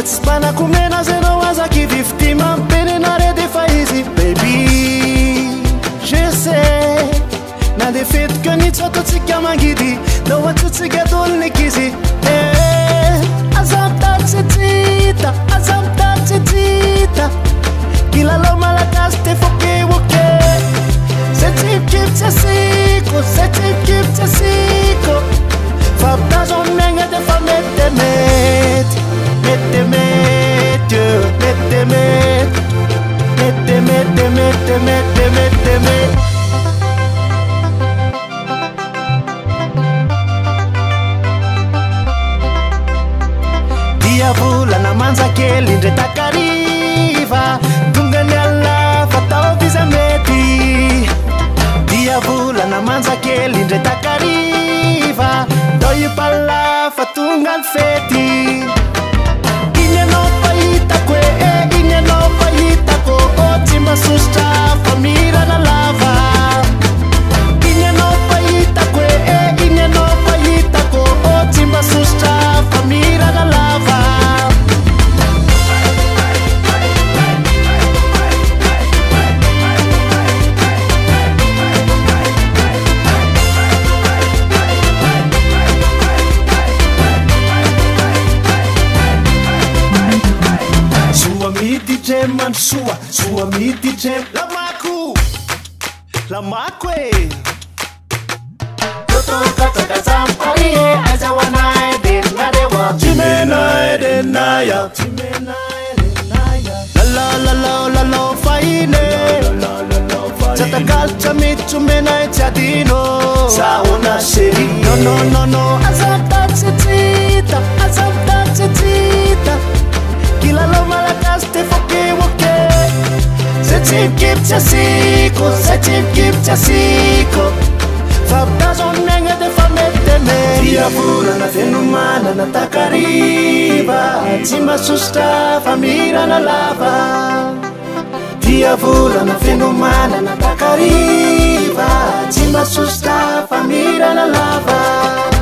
tsy mpanakomena zanao azaky vivity mampenenare defa izy baby je sais nande fetoka nitsototsika mangidy nao atsotsika tolonikizy azamtatsitsita azamtatsitsita kilalo malagasy tefokewoke setipkiptsasiko setipkiptsasiko faptazonmegna defa metemety metemety metemety metemety metemety metemety dia volana manjakely indre takariva tongany alla fatao vizamety dia volana manjakely indre takariva tao ipalla fa tonga ny fety igny anao fahitako igny anao fahitako tsy masosotra fa mirana lava igny anao fahitako igny anao fahitako tsy masosotra fa mirana lava DJ Mansua, sua mi DJ Lamaku Toto kata kazam pariye azawana edenadewa Jimena edenaya la la faine Chatakal chamitu mena etiadino Sauna sheri No azamtat sitita Kilalo malakas tefokewoke setipkiptsasiko faptazonmegna defa metemety dia volana fenomana natakariva tsy masosotra fa mirana lava dia volana fenomana natakariva tsy masosotra fa mirana lava